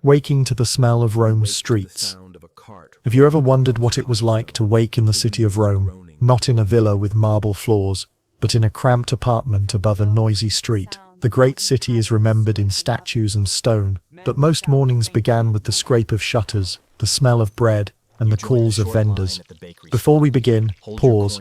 Waking to the smell of Rome's streets. Have you ever wondered what it was like to wake in the city of Rome, not in a villa with marble floors, but in a cramped apartment above a noisy street? The great city is remembered in statues and stone, but most mornings began with the scrape of shutters, the smell of bread, and the calls of vendors. Before we begin, pause,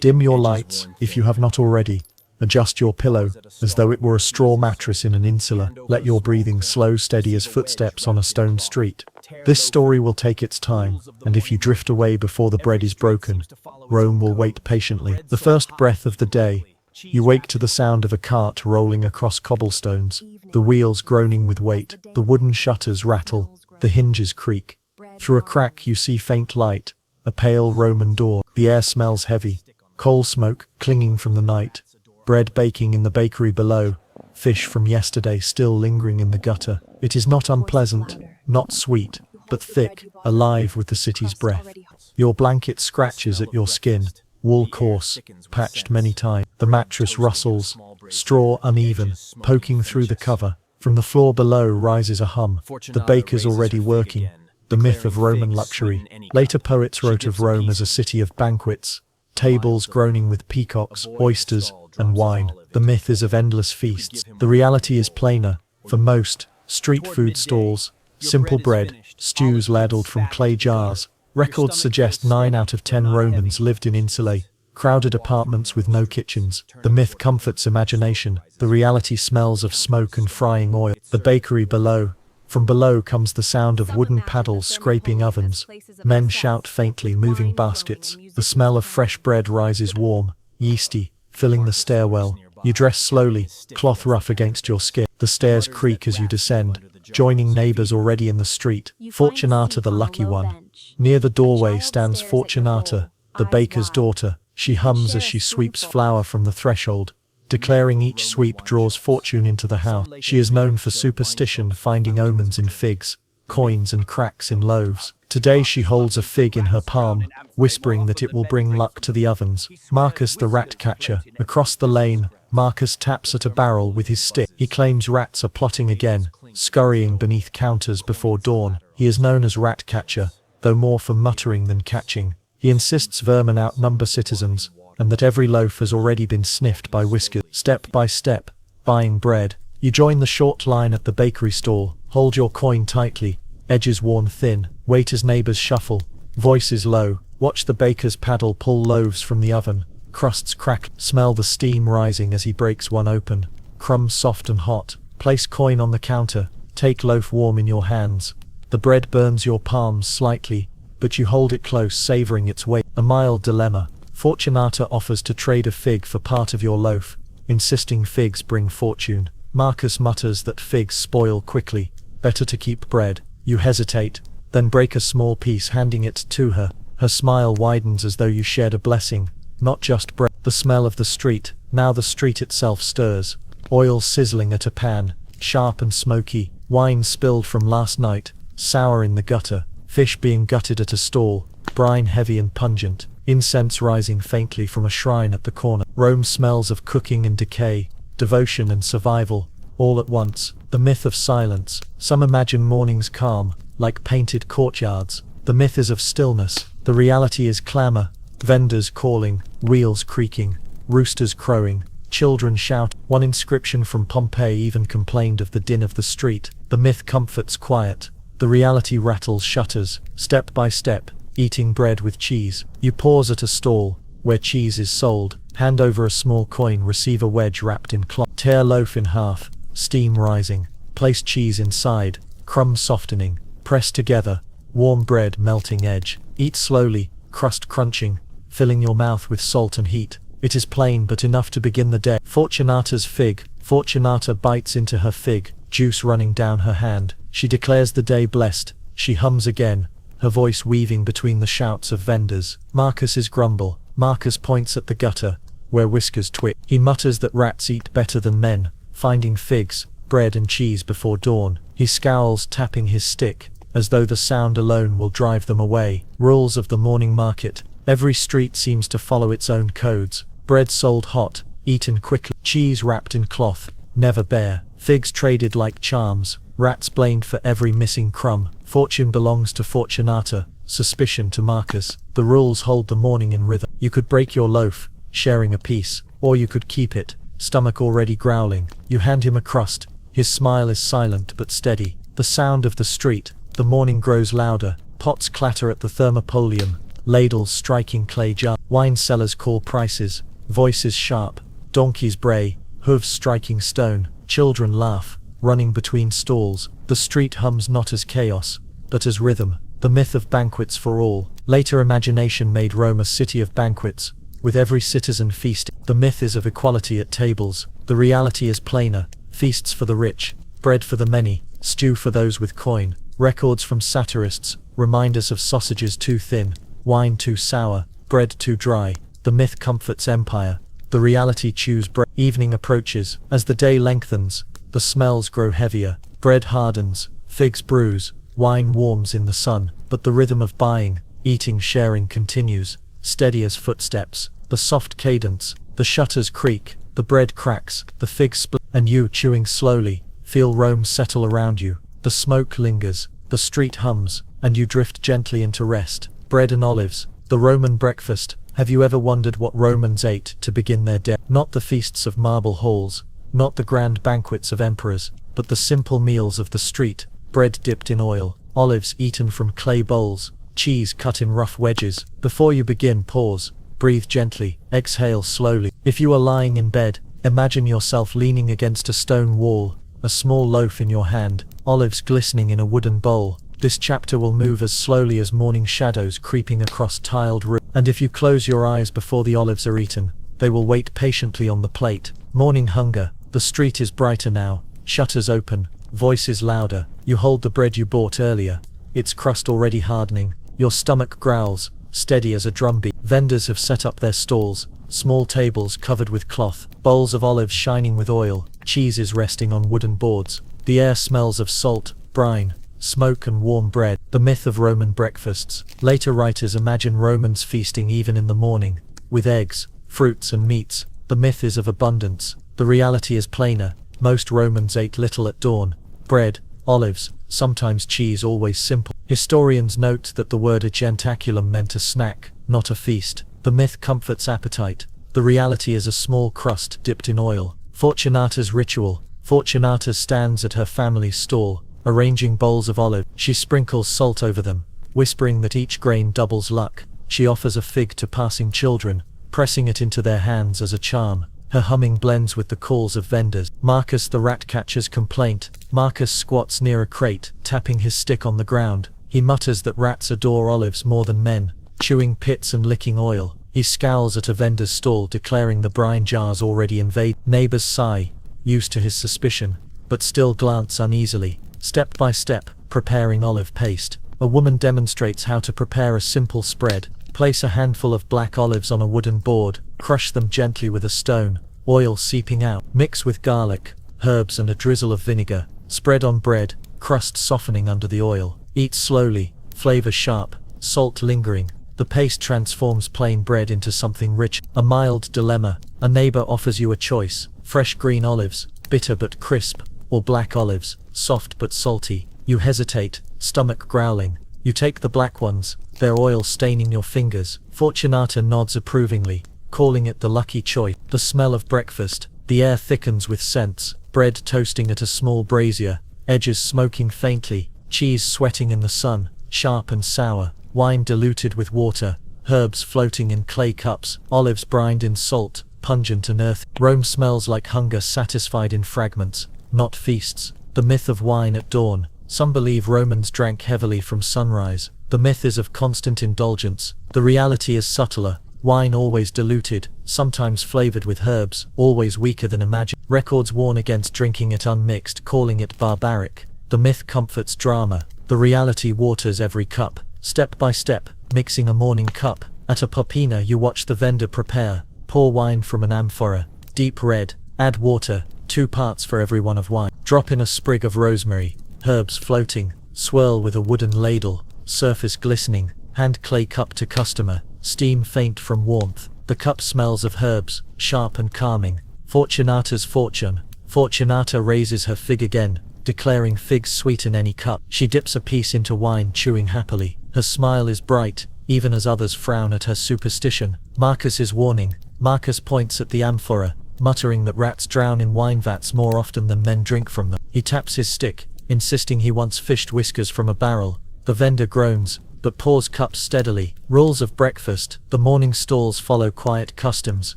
dim your lights if you have not already. Adjust your pillow, as though it were a straw mattress in an insula. Let your breathing slow steady as footsteps on a stone street. This story will take its time, and if you drift away before the bread is broken, Rome will wait patiently. The first breath of the day. You wake to the sound of a cart rolling across cobblestones, the wheels groaning with weight, the wooden shutters rattle, the hinges creak. Through a crack you see faint light, a pale Roman door. The air smells heavy, coal smoke clinging from the night. Bread baking in the bakery below, fish from yesterday still lingering in the gutter. It is not unpleasant, not sweet, but thick, alive with the city's breath. Your blanket scratches at your skin, wool coarse, patched many times. The mattress rustles, straw uneven, poking through the cover. From the floor below rises a hum. The baker's already working. The myth of Roman luxury. Later poets wrote of Rome as a city of banquets, tables groaning with peacocks, oysters, and wine. The myth is of endless feasts. The reality is plainer. For most, street food stalls, simple bread, stews ladled from clay jars. Records suggest 9 out of 10 Romans lived in insulae, crowded apartments with no kitchens. The myth comforts imagination. The reality smells of smoke and frying oil. The bakery below. From below comes the sound of wooden paddles scraping ovens. Men shout faintly, moving baskets. The smell of fresh bread rises warm, yeasty, filling the stairwell. You dress slowly, cloth rough against your skin. The stairs creak as you descend, joining neighbors already in the street. Fortunata the lucky one. Near the doorway stands Fortunata, the baker's daughter. She hums as she sweeps flour from the threshold, declaring each sweep draws fortune into the house. She is known for superstition, finding omens in figs, coins and cracks in loaves. Today she holds a fig in her palm, whispering that it will bring luck to the ovens. Marcus the rat catcher. Across the lane, Marcus taps at a barrel with his stick. He claims rats are plotting again, scurrying beneath counters before dawn. He is known as rat catcher, though more for muttering than catching. He insists vermin outnumber citizens, and that every loaf has already been sniffed by whiskers. Step by step, buying bread. You join the short line at the bakery stall, hold your coin tightly, edges worn thin, wait as neighbors shuffle, voices low, watch the baker's paddle pull loaves from the oven, crusts crack, smell the steam rising as he breaks one open, crumbs soft and hot, place coin on the counter, take loaf warm in your hands. The bread burns your palms slightly, but you hold it close, savoring its weight. A mild dilemma. Fortunata offers to trade a fig for part of your loaf, insisting figs bring fortune. Marcus mutters that figs spoil quickly, better to keep bread. You hesitate, then break a small piece, handing it to her. Her smile widens as though you shared a blessing, not just bread. The smell of the street. Now the street itself stirs. Oil sizzling at a pan, sharp and smoky. Wine spilled from last night, sour in the gutter. Fish being gutted at a stall, brine heavy and pungent. Incense rising faintly from a shrine at the corner. Rome smells of cooking and decay, devotion and survival, all at once. The myth of silence. Some imagine mornings calm, like painted courtyards. The myth is of stillness. The reality is clamor. Vendors calling, wheels creaking, roosters crowing, children shout. One inscription from Pompeii even complained of the din of the street. The myth comforts quiet. The reality rattles shutters. Step by step, eating bread with cheese. You pause at a stall, where cheese is sold. Hand over a small coin, receive a wedge wrapped in cloth. Tear loaf in half, steam rising. Place cheese inside, crumbs softening. Press together, warm bread melting edge. Eat slowly, crust crunching, filling your mouth with salt and heat. It is plain but enough to begin the day. Fortunata's fig. Fortunata bites into her fig, juice running down her hand. She declares the day blessed. She hums again, her voice weaving between the shouts of vendors. Marcus's grumble. Marcus points at the gutter, where whiskers twitch. He mutters that rats eat better than men, finding figs, bread and cheese before dawn. He scowls, tapping his stick, as though the sound alone will drive them away. Rules of the morning market. Every street seems to follow its own codes. Bread sold hot, eaten quickly. Cheese wrapped in cloth, never bare. Figs traded like charms. Rats blamed for every missing crumb. Fortune belongs to Fortunata, suspicion to Marcus. The rules hold the morning in rhythm. You could break your loaf, sharing a piece, or you could keep it, stomach already growling. You hand him a crust. His smile is silent but steady. The sound of the street. The morning grows louder. Pots clatter at the thermopolium. Ladles striking clay jar. Wine sellers call prices. Voices sharp. Donkeys bray. Hooves striking stone. Children laugh, running between stalls. The street hums not as chaos, but as rhythm. The myth of banquets for all. Later imagination made Rome a city of banquets, with every citizen feasting. The myth is of equality at tables. The reality is plainer. Feasts for the rich, bread for the many, stew for those with coin. Records from satirists remind us of sausages too thin, wine too sour, bread too dry. The myth comforts empire. The reality chews bread. Evening approaches. As the day lengthens, the smells grow heavier. Bread hardens, figs bruise, wine warms in the sun. But the rhythm of buying, eating, sharing continues, steady as footsteps. The soft cadence, the shutters creak, the bread cracks, the figs split, and you, chewing slowly, feel Rome settle around you. The smoke lingers, the street hums, and you drift gently into rest. Bread and olives, the Roman breakfast. Have you ever wondered what Romans ate to begin their day? Not the feasts of marble halls, not the grand banquets of emperors, but the simple meals of the street. Bread dipped in oil, olives eaten from clay bowls, cheese cut in rough wedges. Before you begin, pause, breathe gently, exhale slowly. If you are lying in bed, imagine yourself leaning against a stone wall, a small loaf in your hand, olives glistening in a wooden bowl. This chapter will move as slowly as morning shadows creeping across tiled roofs. And if you close your eyes before the olives are eaten, they will wait patiently on the plate. Morning hunger. The street is brighter now, shutters open, voices louder. You hold the bread you bought earlier, its crust already hardening. Your stomach growls, steady as a drumbeat. Vendors have set up their stalls, small tables covered with cloth, bowls of olives shining with oil, cheeses resting on wooden boards. The air smells of salt, brine, smoke and warm bread. The myth of Roman breakfasts. Later writers imagine Romans feasting even in the morning, with eggs, fruits and meats. The myth is of abundance. The reality is plainer. Most Romans ate little at dawn. Bread, olives, sometimes cheese, always simple. Historians note that the word agentaculum meant a snack, not a feast. The myth comforts appetite. The reality is a small crust dipped in oil. Fortunata's ritual. Fortunata stands at her family's stall, arranging bowls of olive. She sprinkles salt over them, whispering that each grain doubles luck. She offers a fig to passing children, pressing it into their hands as a charm. Her humming blends with the calls of vendors. Marcus the rat catcher's complaint. Marcus squats near a crate, tapping his stick on the ground. He mutters that rats adore olives more than men, chewing pits and licking oil. He scowls at a vendor's stall, declaring the brine jars already invaded. Neighbors sigh, used to his suspicion, but still glance uneasily. Step by step, preparing olive paste. A woman demonstrates how to prepare a simple spread. Place a handful of black olives on a wooden board, crush them gently with a stone, oil seeping out. Mix with garlic, herbs and a drizzle of vinegar. Spread on bread, crust softening under the oil. Eat slowly, flavor sharp, salt lingering. The paste transforms plain bread into something rich. A mild dilemma. A neighbor offers you a choice: fresh green olives, bitter but crisp, or black olives, soft but salty. You hesitate, stomach growling. You take the black ones, their oil staining your fingers. Fortunata nods approvingly, calling it the lucky choice. The smell of breakfast. The air thickens with scents. Bread toasting at a small brazier, edges smoking faintly, cheese sweating in the sun, sharp and sour, wine diluted with water, herbs floating in clay cups, olives brined in salt, pungent and earthy. Rome smells like hunger satisfied in fragments, not feasts. The myth of wine at dawn. Some believe Romans drank heavily from sunrise. The myth is of constant indulgence. The reality is subtler. Wine always diluted, sometimes flavored with herbs, always weaker than imagined. Records warn against drinking it unmixed, calling it barbaric. The myth comforts drama. The reality waters every cup, step by step, mixing a morning cup. At a popina you watch the vendor prepare. Pour wine from an amphora, deep red, add water, 2 parts for every one of wine. Drop in a sprig of rosemary, herbs floating, swirl with a wooden ladle, surface glistening, hand clay cup to customer, steam faint from warmth. The cup smells of herbs, sharp and calming. Fortunata's fortune. Fortunata raises her fig again, declaring figs sweeten any cup. She dips a piece into wine, chewing happily. Her smile is bright, even as others frown at her superstition. Marcus is warning. Marcus points at the amphora, muttering that rats drown in wine vats more often than men drink from them. He taps his stick, insisting he once fished whiskers from a barrel. The vendor groans, but pours cups steadily. Rules of breakfast. The morning stalls follow quiet customs.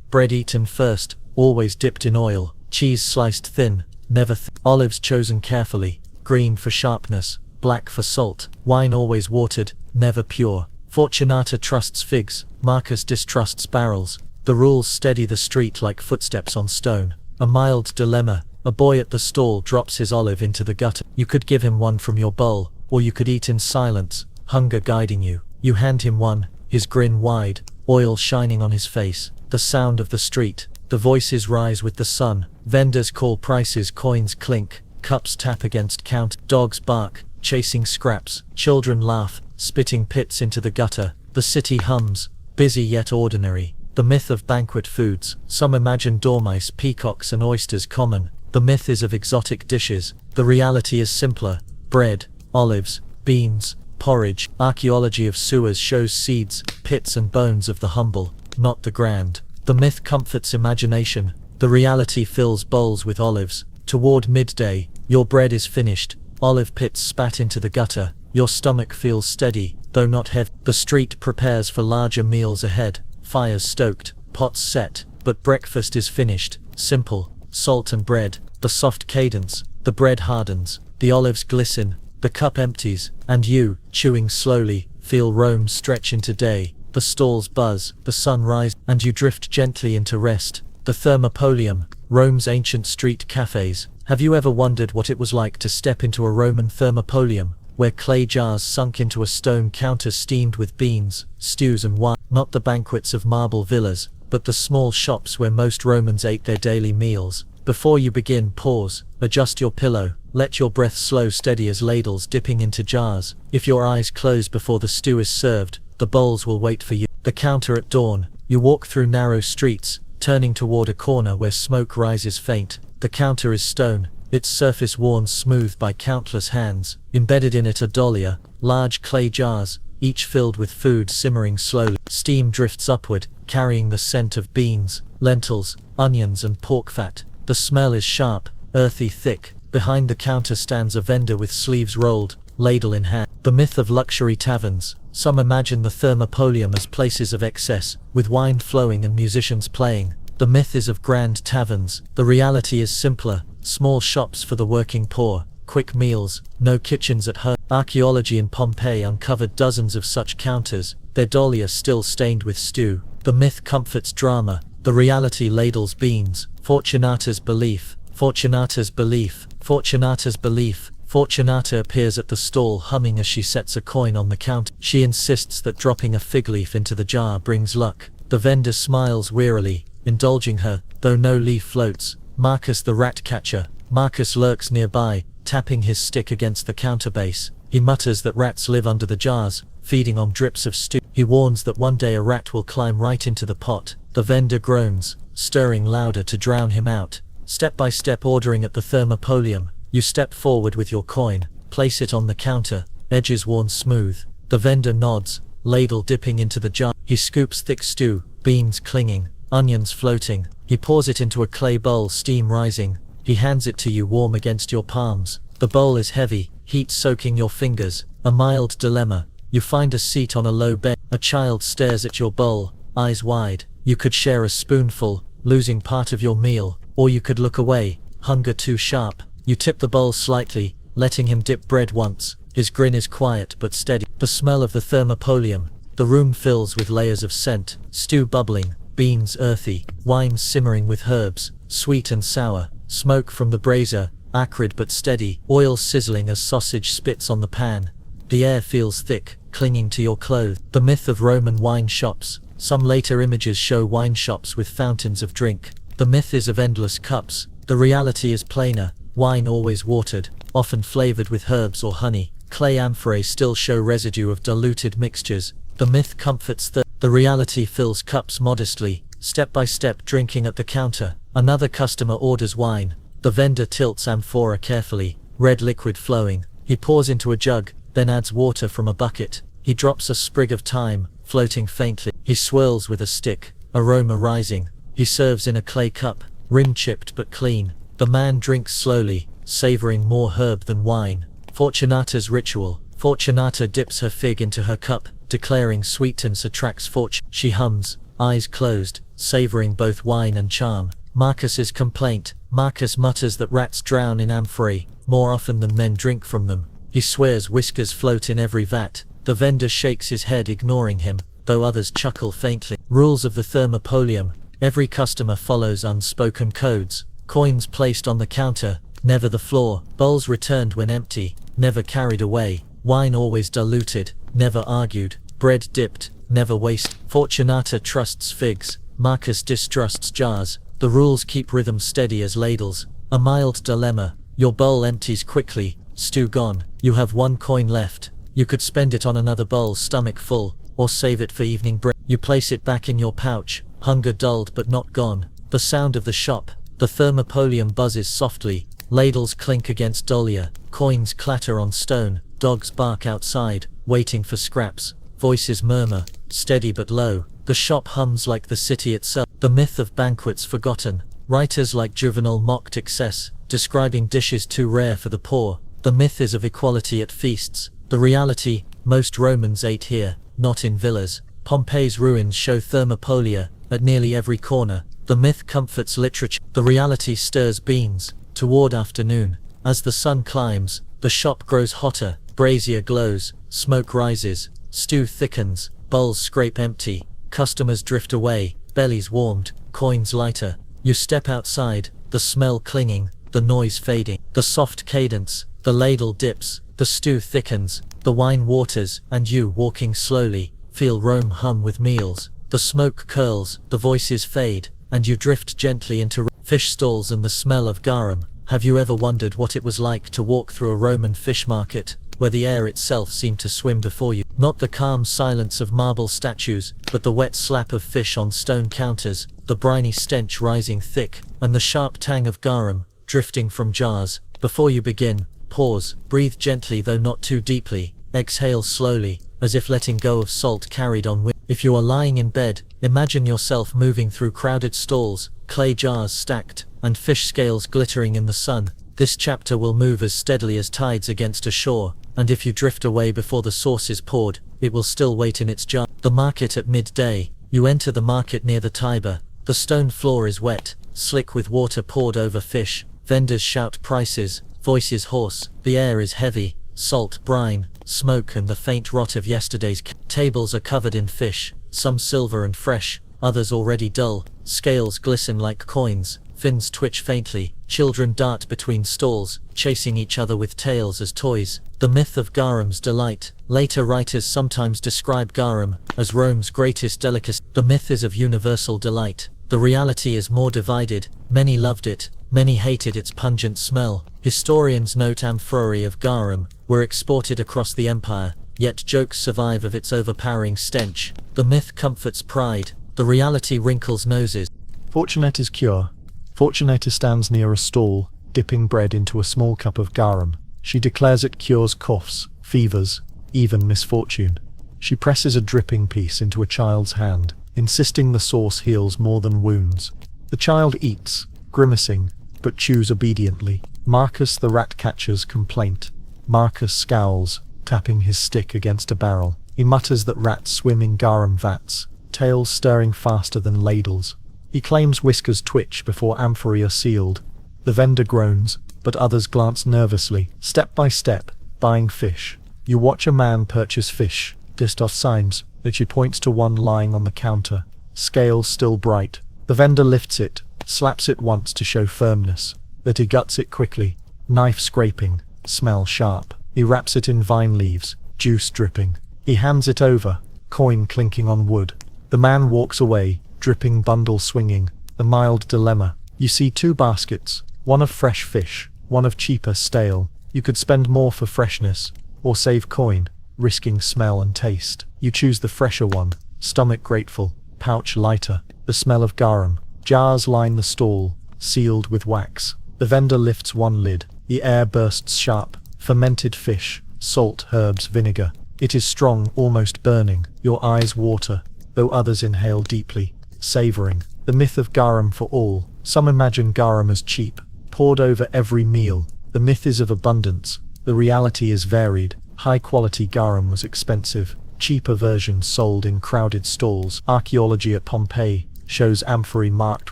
Bread eaten first, always dipped in oil. Cheese sliced thin, never olives chosen carefully, green for sharpness, black for salt. Wine always watered, never pure. Fortunata trusts figs, Marcus distrusts barrels. The rules steady the street like footsteps on stone. A mild dilemma. A boy at the stall drops his olive into the gutter. You could give him one from your bowl, or you could eat in silence, hunger guiding you. You hand him one, his grin wide, oil shining on his face. The sound of the street. The voices rise with the sun. Vendors call prices, coins clink, cups tap against counter. Dogs bark, chasing scraps. Children laugh, spitting pits into the gutter. The city hums, busy yet ordinary. The myth of banquet foods. Some imagine dormice, peacocks and oysters common. The myth is of exotic dishes. The reality is simpler. Bread, olives, beans, porridge. Archaeology of sewers shows seeds, pits and bones of the humble, not the grand. The myth comforts imagination. The reality fills bowls with olives. Toward midday, your bread is finished. Olive pits spat into the gutter. Your stomach feels steady, though not heavy. The street prepares for larger meals ahead. Fires stoked, pots set, but breakfast is finished. Simple, salt and bread. The soft cadence. The bread hardens. The olives glisten. The cup empties, and you, chewing slowly, feel Rome stretch into day. The stalls buzz, the sun rises, and you drift gently into rest. The Thermopolium, Rome's ancient street cafes. Have you ever wondered what it was like to step into a Roman Thermopolium, where clay jars sunk into a stone counter steamed with beans, stews and wine? Not the banquets of marble villas, but the small shops where most Romans ate their daily meals. Before you begin, pause, adjust your pillow, let your breath slow steady as ladles dipping into jars. If your eyes close before the stew is served, the bowls will wait for you. The counter at dawn. You walk through narrow streets, turning toward a corner where smoke rises faint. The counter is stone, its surface worn smooth by countless hands. Embedded in it are dolia, large clay jars, each filled with food simmering slowly. Steam drifts upward, carrying the scent of beans, lentils, onions and pork fat. The smell is sharp, earthy, thick. Behind the counter stands a vendor with sleeves rolled, ladle in hand. The myth of luxury taverns. Some imagine the Thermopolium as places of excess, with wine flowing and musicians playing. The myth is of grand taverns. The reality is simpler. Small shops for the working poor, quick meals, no kitchens at home. Archaeology in Pompeii uncovered dozens of such counters, their dolia still stained with stew. The myth comforts drama. The reality ladles beans. Fortunata's belief. Fortunata's belief. Fortunata's belief. Fortunata appears at the stall humming as she sets a coin on the counter. She insists that dropping a fig leaf into the jar brings luck. The vendor smiles wearily, indulging her, though no leaf floats. Marcus the rat catcher. Marcus lurks nearby, tapping his stick against the counter base. He mutters that rats live under the jars, feeding on drips of stew. He warns that one day a rat will climb right into the pot. The vendor groans, stirring louder to drown him out. Step by step ordering at the Thermopolium. You step forward with your coin, place it on the counter, edges worn smooth. The vendor nods, ladle dipping into the jar. He scoops thick stew, beans clinging, onions floating. He pours it into a clay bowl, steam rising. He hands it to you warm against your palms. The bowl is heavy, heat soaking your fingers. A mild dilemma. You find a seat on a low bench. A child stares at your bowl, eyes wide. You could share a spoonful, losing part of your meal, or you could look away, hunger too sharp. You tip the bowl slightly, letting him dip bread once. His grin is quiet but steady. The smell of the Thermopolium. The room fills with layers of scent. Stew bubbling, beans earthy, wine simmering with herbs, sweet and sour. Smoke from the brazier, acrid but steady. Oil sizzling as sausage spits on the pan. The air feels thick, clinging to your clothes. The myth of Roman wine shops. Some later images show wine shops with fountains of drink. The myth is of endless cups. The reality is plainer. Wine always watered, often flavored with herbs or honey. Clay amphorae still show residue of diluted mixtures. The myth comforts the reality fills cups modestly, step by step drinking at the counter. Another customer orders wine. The vendor tilts amphora carefully, red liquid flowing. He pours into a jug, then adds water from a bucket. He drops a sprig of thyme, floating faintly. He swirls with a stick, aroma rising. He serves in a clay cup, rim-chipped but clean. The man drinks slowly, savoring more herb than wine. Fortunata's ritual. Fortunata dips her fig into her cup, declaring sweetness attracts fortune. She hums, eyes closed, savoring both wine and charm. Marcus's complaint. Marcus mutters that rats drown in amphorae, more often than men drink from them. He swears whiskers float in every vat. The vendor shakes his head, ignoring him, though others chuckle faintly. Rules of the thermopolium. Every customer follows unspoken codes. Coins placed on the counter, never the floor. Bowls returned when empty, never carried away. Wine always diluted, never argued. Bread dipped, never wasted. Fortunata trusts figs. Marcus distrusts jars. The rules keep rhythm steady as ladles. A mild dilemma. Your bowl empties quickly, stew gone. You have 1 coin left. You could spend it on another bowl stomach full, or save it for evening bread. You place it back in your pouch, hunger dulled but not gone. The sound of the shop. The thermopolium buzzes softly. Ladles clink against dolia. Coins clatter on stone. Dogs bark outside, waiting for scraps. Voices murmur, steady but low. The shop hums like the city itself. The myth of banquets forgotten. Writers like Juvenal mocked excess, describing dishes too rare for the poor. The myth is of equality at feasts. The reality, most Romans ate here, not in villas. Pompeii's ruins show thermopolia at nearly every corner. The myth comforts literature. The reality stirs beans. Toward afternoon, as the sun climbs, the shop grows hotter. Brazier glows, smoke rises, stew thickens, bowls scrape empty. Customers drift away, bellies warmed, coins lighter. You step outside, the smell clinging, the noise fading. The soft cadence, the ladle dips, the stew thickens, the wine waters, and you, walking slowly, feel Rome hum with meals. The smoke curls, the voices fade, and you drift gently into fish stalls and the smell of garum. Have you ever wondered what it was like to walk through a Roman fish market, where the air itself seemed to swim before you? Not the calm silence of marble statues, but the wet slap of fish on stone counters, the briny stench rising thick, and the sharp tang of garum, drifting from jars. Before you begin, pause, breathe gently though not too deeply, exhale slowly, as if letting go of salt carried on wind. If you are lying in bed, imagine yourself moving through crowded stalls, clay jars stacked, and fish scales glittering in the sun. This chapter will move as steadily as tides against a shore, and if you drift away before the sauce is poured, it will still wait in its jar. The market at midday. You enter the market near the Tiber. The stone floor is wet, slick with water poured over fish. Vendors shout prices, voices hoarse. The air is heavy, salt, brine, smoke and the faint rot of yesterday's tables are covered in fish, some silver and fresh, others already dull. Scales glisten like coins, fins twitch faintly. Children dart between stalls, chasing each other with tails as toys. The myth of garum's delight. Later writers sometimes describe garum as Rome's greatest delicacy. The myth is of universal delight. The reality is more divided. Many loved it, many hated its pungent smell. Historians note amphorae of garum were exported across the empire, yet jokes survive of its overpowering stench. The myth comforts pride. The reality wrinkles noses. Fortunata's cure. Fortunata stands near a stall, dipping bread into a small cup of garum. She declares it cures coughs, fevers, even misfortune. She presses a dripping piece into a child's hand, insisting the sauce heals more than wounds. The child eats, grimacing, but chews obediently. Marcus the rat catcher's complaint. Marcus scowls, tapping his stick against a barrel. He mutters that rats swim in garum vats, tails stirring faster than ladles. He claims whiskers twitch before amphorae are sealed. The vendor groans, but others glance nervously. Step by step, buying fish. You watch a man purchase fish, dished off signs, that she points to one lying on the counter. Scales still bright. The vendor lifts it, slaps it once to show firmness. That he guts it quickly. Knife scraping, smell sharp. He wraps it in vine leaves, juice dripping. He hands it over, coin clinking on wood. The man walks away, dripping bundle swinging. A mild dilemma. You see 2 baskets, one of fresh fish, one of cheaper stale. You could spend more for freshness, or save coin, risking smell and taste. You choose the fresher one, stomach grateful, pouch lighter. The smell of garum. Jars line the stall, sealed with wax. The vendor lifts one lid. The air bursts sharp. Fermented fish, salt, herbs, vinegar. It is strong, almost burning. Your eyes water, though others inhale deeply, savoring. The myth of garum for all. Some imagine garum as cheap, poured over every meal. The myth is of abundance. The reality is varied. High-quality garum was expensive. Cheaper versions sold in crowded stalls. Archaeology at Pompeii shows amphorae marked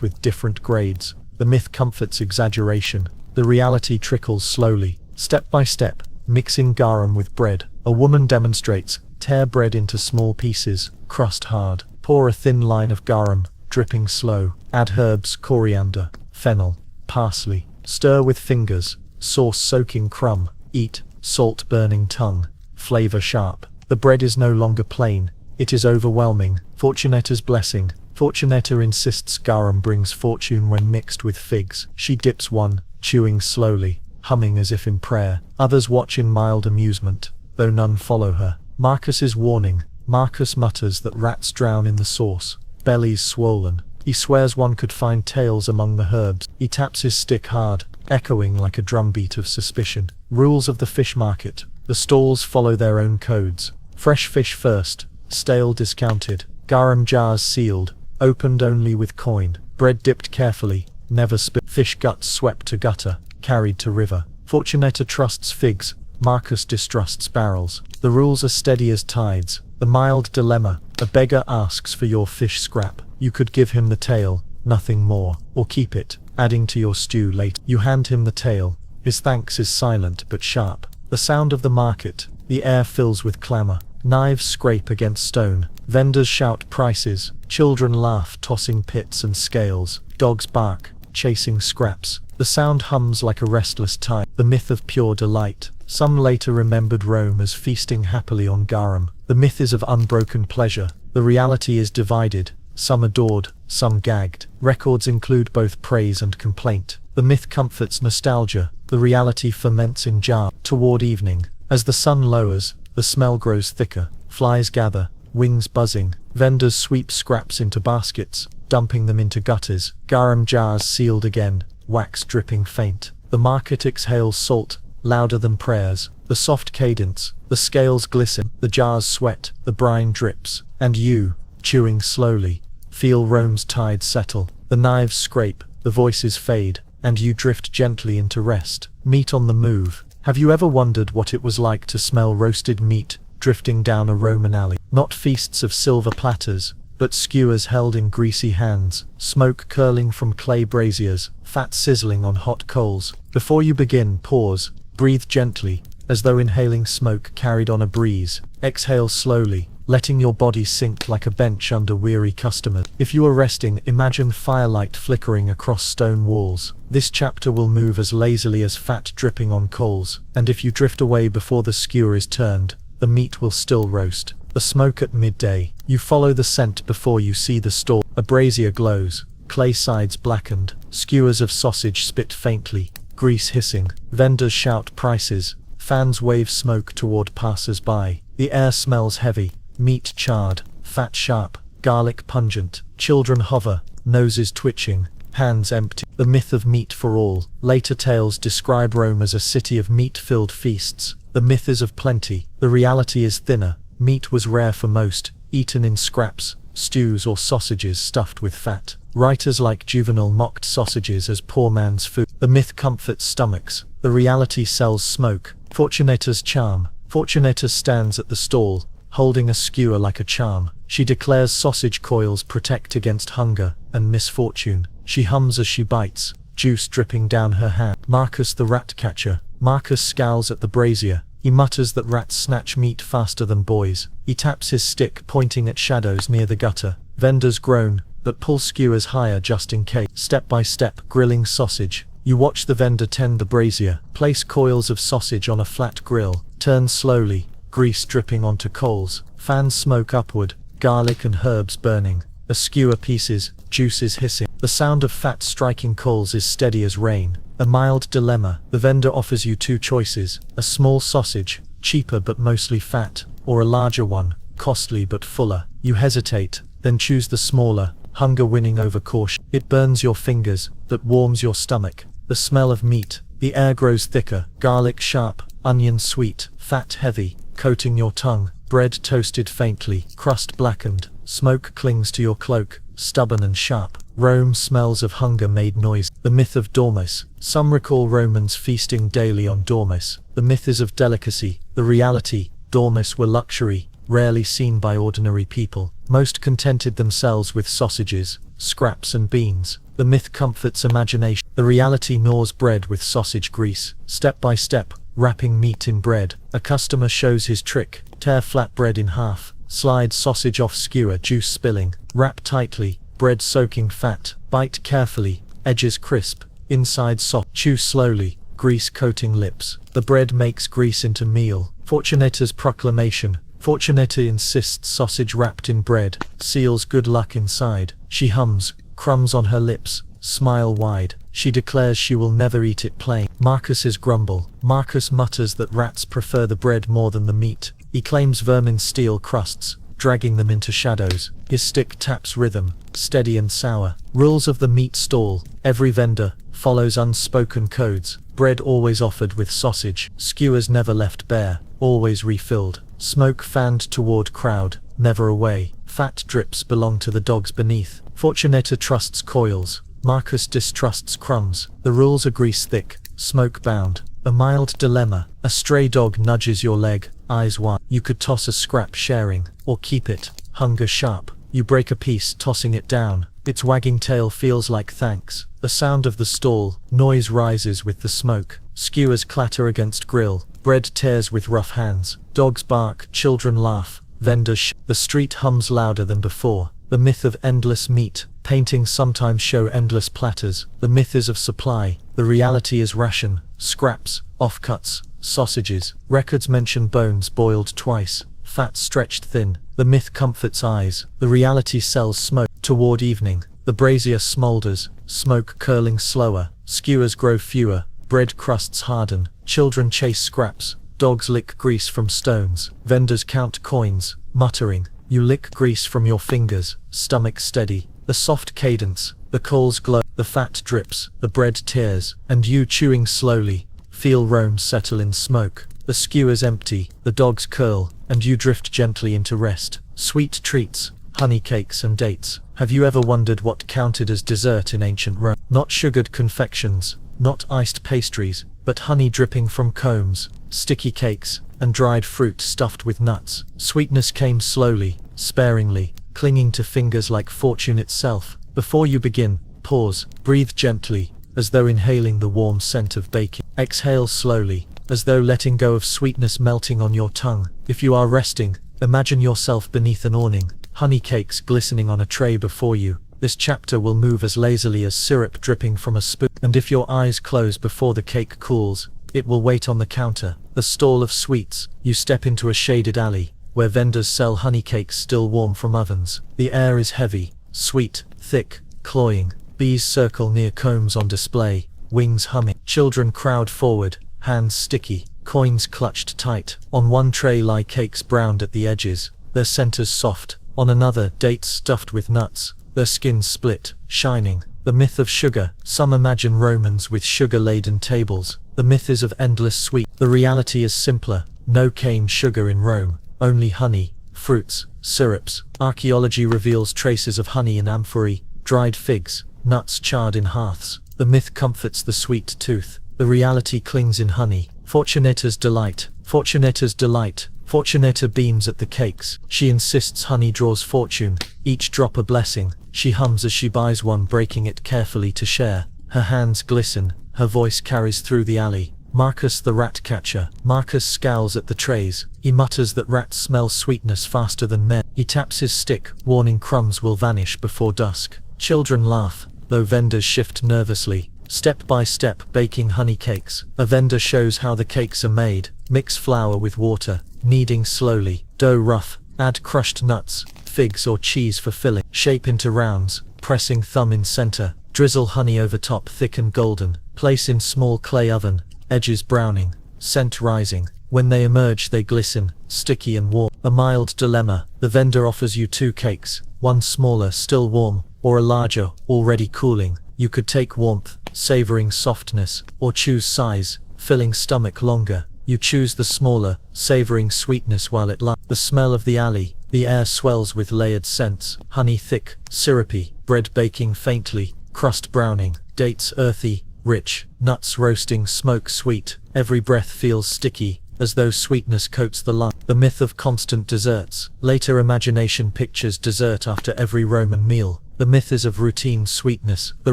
with different grades. The myth comforts exaggeration. The reality trickles slowly, step by step, mixing garum with bread. A woman demonstrates. Tear bread into small pieces, crust hard. Pour a thin line of garum, dripping slow. Add herbs, coriander, fennel, parsley. Stir with fingers. Sauce soaking crumb. Eat. Salt burning tongue. Flavor sharp. The bread is no longer plain. It is overwhelming. Fortunetta's blessing. Fortunetta insists garum brings fortune when mixed with figs. She dips one, chewing slowly, humming as if in prayer. Others watch in mild amusement, though none follow her. Marcus's warning. Marcus mutters that rats drown in the sauce. Bellies swollen. He swears one could find tails among the herbs. He taps his stick hard, echoing like a drumbeat of suspicion. Rules of the fish market. The stalls follow their own codes. Fresh fish first. Stale discounted. Garum jars sealed. Opened only with coin. Bread dipped carefully. Never spilled. Fish guts swept to gutter. Carried to river. Fortunetta trusts figs. Marcus distrusts barrels. The rules are steady as tides. The mild dilemma. A beggar asks for your fish scrap. You could give him the tail, nothing more, or keep it, adding to your stew later. You hand him the tail. His thanks is silent but sharp. The sound of the market. The air fills with clamor. Knives scrape against stone. Vendors shout prices. Children laugh, tossing pits and scales. Dogs bark, chasing scraps. The sound hums like a restless tide. The myth of pure delight. Some later remembered Rome as feasting happily on garum. The myth is of unbroken pleasure. The reality is divided. Some adored, some gagged. Records include both praise and complaint. The myth comforts nostalgia. The reality ferments in jar. Toward evening, as the sun lowers, the smell grows thicker. Flies gather, wings buzzing. Vendors sweep scraps into baskets, dumping them into gutters. Garum jars sealed again, wax dripping faint. The market exhales salt, louder than prayers. The soft cadence, the scales glisten, the jars sweat, the brine drips. And you, chewing slowly, feel Rome's tide settle. The knives scrape, the voices fade, and you drift gently into rest. Meat on the move. Have you ever wondered what it was like to smell roasted meat drifting down a Roman alley? Not feasts of silver platters, but skewers held in greasy hands, smoke curling from clay braziers, fat sizzling on hot coals. Before you begin, pause, breathe gently, as though inhaling smoke carried on a breeze. Exhale slowly, letting your body sink like a bench under weary customers. If you are resting, imagine firelight flickering across stone walls. This chapter will move as lazily as fat dripping on coals, and if you drift away before the skewer is turned, the meat will still roast. The smoke at midday. You follow the scent before you see the stall. A brazier glows, clay sides blackened, skewers of sausage spit faintly, grease hissing. Vendors shout prices, fans wave smoke toward passers-by. The air smells heavy, meat charred, fat sharp, garlic pungent. Children hover, noses twitching, hands empty. The myth of meat for all. Later tales describe Rome as a city of meat-filled feasts. The myth is of plenty. The reality is thinner. Meat was rare for most, eaten in scraps, stews or sausages stuffed with fat. Writers like Juvenal mocked sausages as poor man's food. The myth comforts stomachs. The reality sells smoke. Fortunetta's charm. Fortunetta stands at the stall, holding a skewer like a charm. She declares sausage coils protect against hunger and misfortune. She hums as she bites, juice dripping down her hand. Marcus the rat catcher. Marcus scowls at the brazier. He mutters that rats snatch meat faster than boys. He taps his stick, pointing at shadows near the gutter. Vendors groan, but pull skewers higher just in case. Step by step, grilling sausage. You watch the vendor tend the brazier, place coils of sausage on a flat grill, turn slowly, grease dripping onto coals, fan smoke upward, garlic and herbs burning. A skewer pieces, juices hissing. The sound of fat striking coals is steady as rain. A mild dilemma. The vendor offers you two choices: a small sausage, cheaper but mostly fat, or a larger one, costly but fuller. You hesitate, then choose the smaller, hunger winning over caution. It burns your fingers, but warms your stomach. The smell of meat, The air grows thicker, garlic sharp, onion sweet, fat heavy, coating your tongue, bread toasted faintly, crust blackened, smoke clings to your cloak, stubborn and sharp. Rome smells of hunger made noise. The myth of dormice. Some recall Romans feasting daily on dormice. The myth is of delicacy. The reality, dormice were luxury, rarely seen by ordinary people. Most contented themselves with sausages, scraps and beans. The myth comforts imagination. The reality gnaws bread with sausage grease. Step by step, wrapping meat in bread. A customer shows his trick. Tear flatbread in half. Slide sausage off skewer, juice spilling. Wrap tightly, bread soaking fat. Bite carefully, edges crisp, inside soft. Chew slowly, grease coating lips. The bread makes grease into meal. Fortunetta's proclamation. Fortunetta insists sausage wrapped in bread seals good luck inside. She hums, crumbs on her lips, smile wide. She declares she will never eat it plain. Marcus's grumble. Marcus mutters that rats prefer the bread more than the meat. He claims vermin steal crusts, dragging them into shadows. His stick taps rhythm, steady and sour. Rules of the meat stall. Every vendor follows unspoken codes. Bread always offered with sausage. Skewers never left bare, always refilled. Smoke fanned toward crowd, never away. Fat drips belong to the dogs beneath. Fortunetta trusts coils. Marcus distrusts crumbs. The rules are grease thick, smoke bound. A mild dilemma. A stray dog nudges your leg, eyes wide. You could toss a scrap sharing, or keep it, hunger sharp. You break a piece tossing it down. Its wagging tail feels like thanks. The sound of the stall, noise rises with the smoke. Skewers clatter against grill. Bread tears with rough hands. Dogs bark, children laugh. Vendors The street hums louder than before. The myth of endless meat. Paintings sometimes show endless platters. The myth is of supply. The reality is ration. Scraps, offcuts, sausages. Records mention bones boiled twice. Fat stretched thin. The myth comforts eyes. The reality sells smoke. Toward evening, the brazier smolders, smoke curling slower. Skewers grow fewer. Bread crusts harden. Children chase scraps. Dogs lick grease from stones. Vendors count coins, muttering. You lick grease from your fingers, stomach steady. The soft cadence, the coals glow, the fat drips, the bread tears, and you chewing slowly, feel Rome settle in smoke. The skewers empty, the dogs curl, and you drift gently into rest. Sweet treats, honey cakes and dates. Have you ever wondered what counted as dessert in ancient Rome? Not sugared confections, not iced pastries, but honey dripping from combs, sticky cakes, and dried fruit stuffed with nuts. Sweetness came slowly, sparingly, clinging to fingers like fortune itself. Before you begin, pause, breathe gently, as though inhaling the warm scent of baking. Exhale slowly, as though letting go of sweetness melting on your tongue. If you are resting, imagine yourself beneath an awning, honey cakes glistening on a tray before you. This chapter will move as lazily as syrup dripping from a spoon. And if your eyes close before the cake cools, it will wait on the counter. The stall of sweets. You step into a shaded alley, where vendors sell honey cakes still warm from ovens. The air is heavy, sweet, thick, cloying. Bees circle near combs on display, wings humming. Children crowd forward, hands sticky, coins clutched tight. On one tray lie cakes browned at the edges, their centers soft. On another, dates stuffed with nuts, their skins split, shining. The myth of sugar. Some imagine Romans with sugar-laden tables. The myth is of endless sweet. The reality is simpler. No cane sugar in Rome, only honey, fruits, syrups. Archaeology reveals traces of honey in amphorae, dried figs, nuts charred in hearths. The myth comforts the sweet tooth. The reality clings in honey. Fortunetta's delight. Fortunetta's delight. Fortunetta beams at the cakes. She insists honey draws fortune, each drop a blessing. She hums as she buys one, breaking it carefully to share. Her hands glisten, her voice carries through the alley. Marcus the rat catcher. Marcus scowls at the trays. He mutters that rats smell sweetness faster than men. He taps his stick, warning crumbs will vanish before dusk. Children laugh, though vendors shift nervously. Step by step, baking honey cakes. A vendor shows how the cakes are made. Mix flour with water, kneading slowly. Dough rough, add crushed nuts, figs or cheese for filling. Shape into rounds, pressing thumb in center. Drizzle honey over top, thick and golden. Place in small clay oven, edges browning, scent rising. When they emerge they glisten, sticky and warm. A mild dilemma. The vendor offers you 2 cakes, one smaller, still warm, or a larger, already cooling. You could take warmth, savoring softness, or choose size, filling stomach longer. You choose the smaller, savoring sweetness while it lies. The smell of the alley. The air swells with layered scents. Honey thick, syrupy, bread baking faintly, crust browning, dates earthy, rich, nuts roasting, smoke sweet. Every breath feels sticky, as though sweetness coats the lung. The myth of constant desserts. Later imagination pictures dessert after every Roman meal. The myth is of routine sweetness. The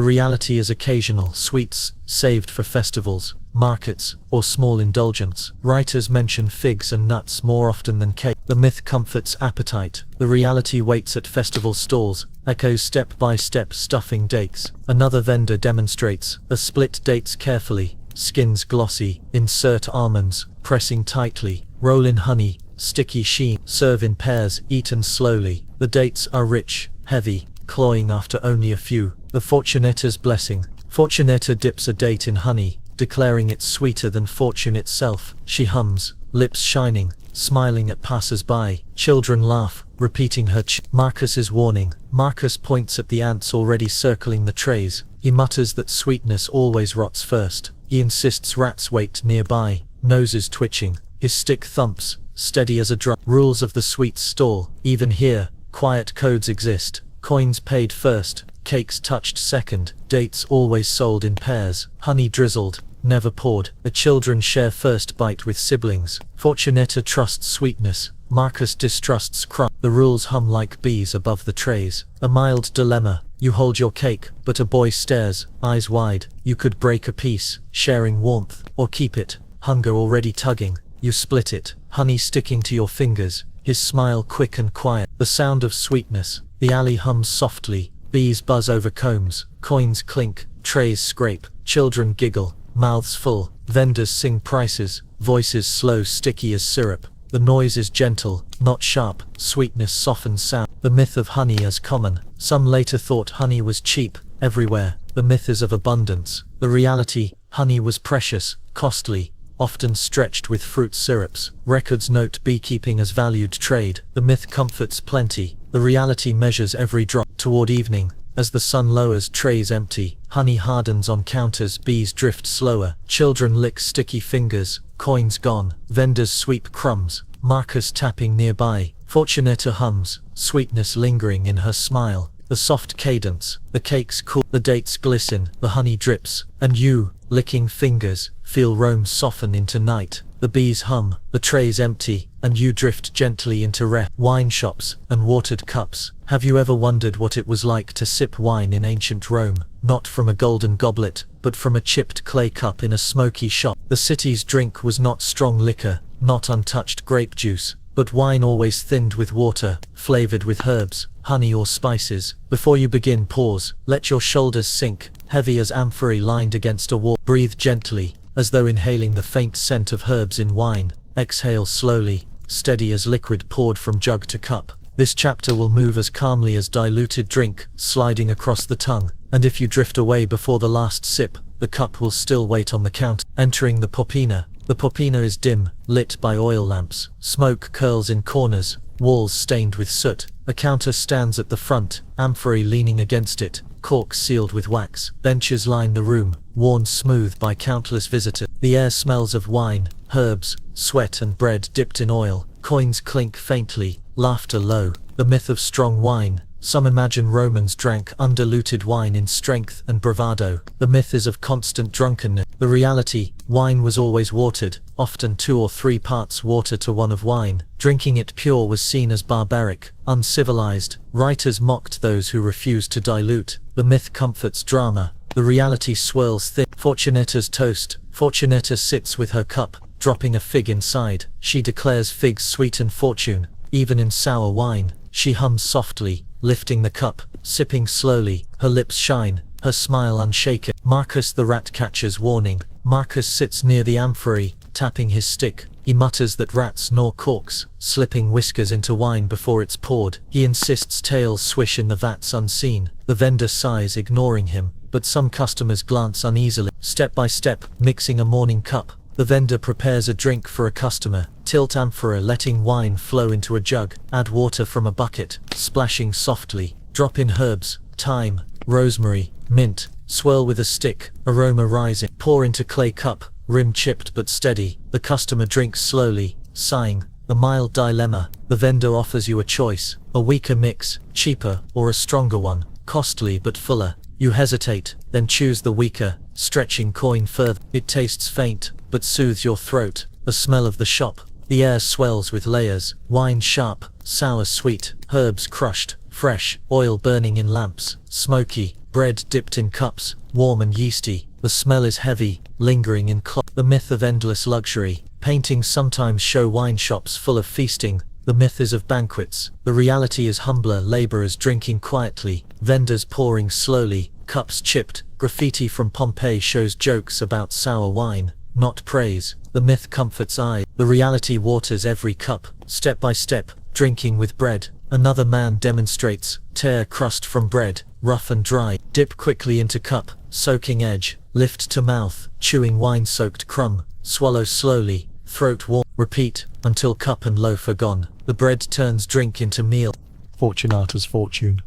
reality is occasional sweets, saved for festivals, markets, or small indulgence. Writers mention figs and nuts more often than cake. The myth comforts appetite. The reality waits at festival stalls, echoes step by step stuffing dates. Another vendor demonstrates, split dates carefully, skins glossy, insert almonds, pressing tightly, roll in honey, sticky sheen, serve in pairs, eaten slowly. The dates are rich, heavy, cloying after only a few. The Fortunetta's blessing. Fortunetta dips a date in honey, declaring it sweeter than fortune itself. She hums, lips shining, smiling at passers-by. Children laugh, repeating her Marcus's warning. Marcus points at the ants already circling the trays. He mutters that sweetness always rots first. He insists rats wait nearby, noses twitching. His stick thumps, steady as a drum. Rules of the sweets stall. Even here, quiet codes exist. Coins paid first, cakes touched second, dates always sold in pairs, honey drizzled, never poured. The children share first bite with siblings. Fortunetta trusts sweetness, Marcus distrusts crumb. The rules hum like bees above the trays. A mild dilemma. You hold your cake, but a boy stares, eyes wide. You could break a piece, sharing warmth, or keep it, hunger already tugging. You split it, honey sticking to your fingers, his smile quick and quiet. The sound of sweetness. The alley hums softly, bees buzz over combs, coins clink, trays scrape, children giggle, mouths full, vendors sing prices, voices slow sticky as syrup. The noise is gentle, not sharp, sweetness softens sound. The myth of honey as common. Some later thought honey was cheap, everywhere. The myth is of abundance. The reality, honey was precious, costly, often stretched with fruit syrups. Records note beekeeping as valued trade. The myth comforts plenty. The reality measures every drop. Toward evening, as the sun lowers, trays empty, honey hardens on counters, bees drift slower, children lick sticky fingers, coins gone, vendors sweep crumbs, Marcus tapping nearby. Fortunetta hums, sweetness lingering in her smile. The soft cadence, the cakes cool, the dates glisten, the honey drips, and you, licking fingers, feel Rome soften into night. The bees hum, the trays empty, and you drift gently into rest. Wine shops, and watered cups. Have you ever wondered what it was like to sip wine in ancient Rome? Not from a golden goblet, but from a chipped clay cup in a smoky shop. The city's drink was not strong liquor, not untouched grape juice, but wine always thinned with water, flavored with herbs, honey or spices. Before you begin, pause, let your shoulders sink, heavy as amphorae lined against a wall. Breathe gently, as though inhaling the faint scent of herbs in wine. Exhale slowly, steady as liquid poured from jug to cup. This chapter will move as calmly as diluted drink, sliding across the tongue, and if you drift away before the last sip, the cup will still wait on the counter. Entering the popina. The popina is dim, lit by oil lamps. Smoke curls in corners, walls stained with soot. A counter stands at the front, amphorae leaning against it, corks sealed with wax. Benches line the room, worn smooth by countless visitors. The air smells of wine, herbs, sweat and bread dipped in oil. Coins clink faintly, laughter low. The myth of strong wine. Some imagine Romans drank undiluted wine in strength and bravado. The myth is of constant drunkenness. The reality, wine was always watered, often 2 or 3 parts water to 1 of wine. Drinking it pure was seen as barbaric, uncivilized. Writers mocked those who refused to dilute. The myth comforts drama. The reality swirls thick. Fortunetta's toast. Fortunetta sits with her cup, dropping a fig inside. She declares figs sweeten fortune, even in sour wine. She hums softly, lifting the cup, sipping slowly. Her lips shine, her smile unshaken. Marcus the rat catcher's warning. Marcus sits near the amphorae, tapping his stick. He mutters that rats gnaw corks, slipping whiskers into wine before it's poured. He insists tails swish in the vats unseen. The vendor sighs, ignoring him, but some customers glance uneasily. Step by step, mixing a morning cup. The vendor prepares a drink for a customer. Tilt amphora, letting wine flow into a jug. Add water from a bucket, splashing softly. Drop in herbs, thyme, rosemary, mint, Swirl with a stick, aroma rising. Pour into clay cup, rim chipped but steady. The customer drinks slowly, sighing. A mild dilemma. The vendor offers you a choice. A weaker mix, cheaper, or a stronger one. Costly but fuller. You hesitate, then choose the weaker, stretching coin further. It tastes faint, but soothes your throat. The smell of the shop. The air swells with layers. Wine sharp, sour sweet. Herbs crushed, fresh. Oil burning in lamps. Smoky. Bread dipped in cups. Warm and yeasty. The smell is heavy, lingering in cloth. The myth of endless luxury. Paintings sometimes show wine shops full of feasting. The myth is of banquets. The reality is humbler. Laborers drinking quietly. Vendors pouring slowly. Cups chipped. Graffiti from Pompeii shows jokes about sour wine, not praise. The myth comforts eyes. The reality waters every cup. Step by step, drinking with bread. Another man demonstrates. Tear crust from bread, rough and dry. Dip quickly into cup, soaking edge. Lift to mouth, chewing wine-soaked crumb. Swallow slowly, throat warm. Repeat, until cup and loaf are gone. The bread turns drink into meal. Fortunata's fortune.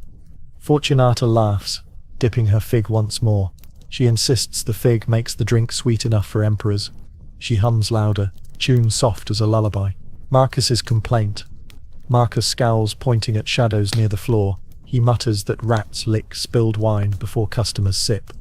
Fortunata laughs, dipping her fig once more. She insists the fig makes the drink sweet enough for emperors. She hums louder, tune soft as a lullaby. Marcus's complaint. Marcus scowls, pointing at shadows near the floor. He mutters that rats lick spilled wine before customers sip.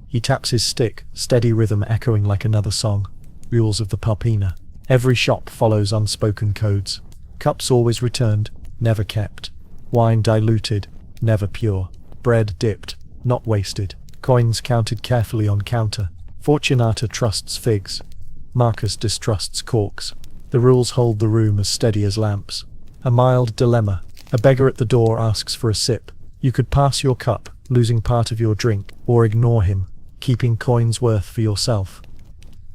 He taps his stick, steady rhythm echoing like another song. Rules of the Pupina. Every shop follows unspoken codes. Cups always returned, never kept. Wine diluted, never pure. Bread dipped, not wasted. Coins counted carefully on counter. Fortunata trusts figs. Marcus distrusts corks. The rules hold the room as steady as lamps. A mild dilemma. A beggar at the door asks for a sip. You could pass your cup, losing part of your drink, or ignore him, keeping coins worth for yourself.